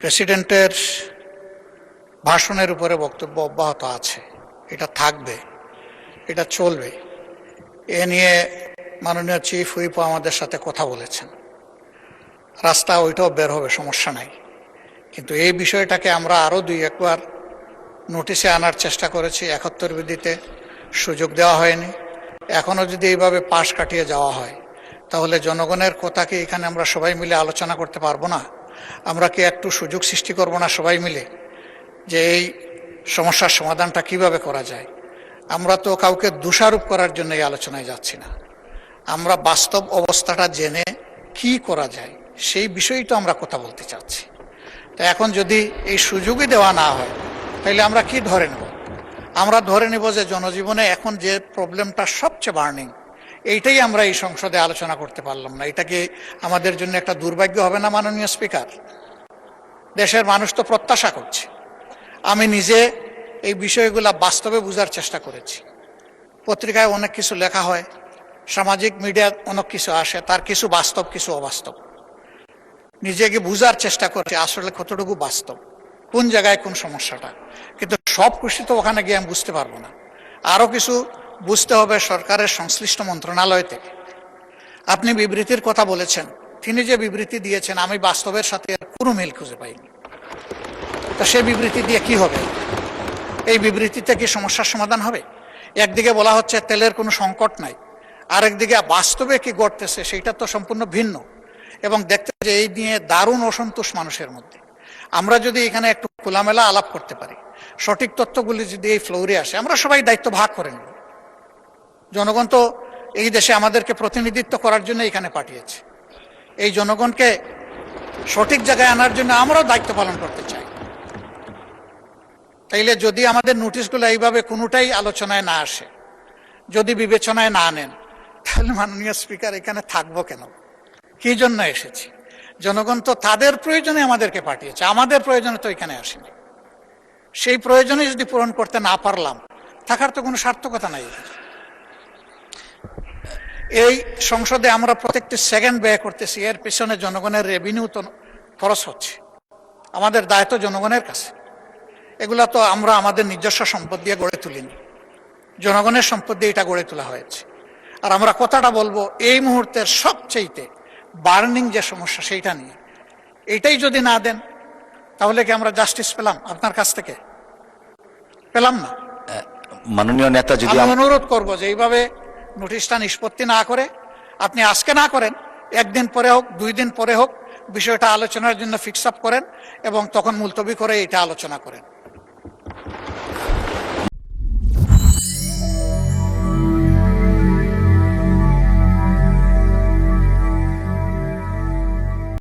প্রেসিডেন্টের ভাষণের উপরে বক্তব্য অব্যাহত আছে, এটা থাকবে, এটা চলবে। এ নিয়ে মাননীয় চিফ হুইপও আমাদের সাথে কথা বলেছেন। রাস্তা ওইটাও বের হবে, সমস্যা নাই। কিন্তু এই বিষয়টাকে আমরা আরও দুই একবার নোটিশে আনার চেষ্টা করেছি। ৭১ বিধিতে সুযোগ দেওয়া হয়নি। এখনও যদি এইভাবে পাশ কাটিয়ে যাওয়া হয় তাহলে জনগণের কথাকে এখানে আমরা সবাই মিলে আলোচনা করতে পারবো না? আমরা কি একটু সুযোগ সৃষ্টি করব না সবাই মিলে, যে এই সমস্যার সমাধানটা কিভাবে করা যায়? আমরা তো কাউকে দোষারোপ করার জন্য এই আলোচনায় যাচ্ছি না, আমরা বাস্তব অবস্থাটা জেনে কি করা যায় সেই বিষয়েই তো আমরা কথা বলতে চাচ্ছি। তো এখন যদি এই সুযোগই দেওয়া না হয় তাহলে আমরা কি ধরে নেব? আমরা ধরে নেব যে জনজীবনে এখন যে প্রবলেমটা সবচেয়ে বার্নিং, এইটাই আমরা এই সংসদে আলোচনা করতে পারলাম না। এটা কি আমাদের জন্য একটা দুর্ভাগ্য হবে না মাননীয় স্পিকার? দেশের মানুষ তো প্রত্যাশা করছে। আমি নিজে এই বিষয়গুলো বাস্তবে বোঝার চেষ্টা করেছি। পত্রিকায় অনেক কিছু লেখা হয়, সামাজিক মিডিয়ায় অনেক কিছু আসে, তার কিছু বাস্তব কিছু অবাস্তব। নিজেকে বোঝার চেষ্টা করছি আসলে কতটুকু বাস্তব, কোন জায়গায় কোন সমস্যাটা। কিন্তু সব কিছু তো ওখানে গিয়ে আমি বুঝতে পারবো না। আরও কিছু বুঝতে হবে সরকারের সংশ্লিষ্ট মন্ত্রণালয় থেকে। আপনি বিবৃতির কথা বলেছেন, তিনি যে বিবৃতি দিয়েছেন আমি বাস্তবের সাথে কোনো মিল খুঁজে পাইনি। তা সে বিবৃতি দিয়ে কি হবে? এই বিবৃতিতে কি সমস্যার সমাধান হবে? একদিকে বলা হচ্ছে তেলের কোনো সংকট নাই, আরেকদিকে বাস্তবে কি ঘটতেছে সেটা তো সম্পূর্ণ ভিন্ন। এবং দেখতে যে এই নিয়ে দারুণ অসন্তোষ মানুষের মধ্যে। আমরা যদি এখানে একটু খোলামেলা আলাপ করতে পারি, সঠিক তথ্যগুলি যদি এই ফ্লোরে আসে, আমরা সবাই দায়িত্ব ভাগ করে নেব। জনগণ তো এই দেশে আমাদেরকে প্রতিনিধিত্ব করার জন্য এখানে পাঠিয়েছে। এই জনগণকে সঠিক জায়গায় আনার জন্য আমরাও দায়িত্ব পালন করতে চাই। তাইলে যদি আমাদের নোটিশগুলো এইভাবে কোনোটাই আলোচনায় না আসে, যদি বিবেচনায় না নেন, তাহলে মাননীয় স্পিকার এখানে থাকবো কেন? কি জন্য এসেছি? জনগণ তো তাদের প্রয়োজনে আমাদেরকে পাঠিয়েছে, আমাদের প্রয়োজনে তো এখানে আসেনি। সেই প্রয়োজনে যদি পূরণ করতে না পারলাম, থাকার তো কোনো সার্থকতা নাই। এই সংসদে আমরা প্রত্যেকটি সেকেন্ড ব্যয় করতেছি, এর পেছনে জনগণের রেভিনিউ তো খরচ হচ্ছে। আমাদের দায়িত্ব জনগণের কাছে। এগুলা তো আমরা আমাদের নিজস্ব সম্পদ দিয়ে গড়ে তুলিনি, জনগণের সম্পদ দিয়ে এটা গড়ে তোলা হয়েছে। আর আমরা কথাটা বলবো এই মুহূর্তের সবচেয়ে বার্নিং যে সমস্যা সেইটা নিয়ে। এইটাই যদি না দেন তাহলে কি আমরা জাস্টিস পেলাম আপনার কাছ থেকে? পেলাম না। মাননীয় নেতা, যদি আমি অনুরোধ করবো যে এইভাবে নোটিশটা নিষ্পত্তি না করে, আপনি আজকে না করেন, একদিন পরে হোক, 2 দিন পরে হোক, বিষয়টা আলোচনার জন্য ফিক্স আপ করেন এবং তখন মুলতবি করে এটা আলোচনা করেন।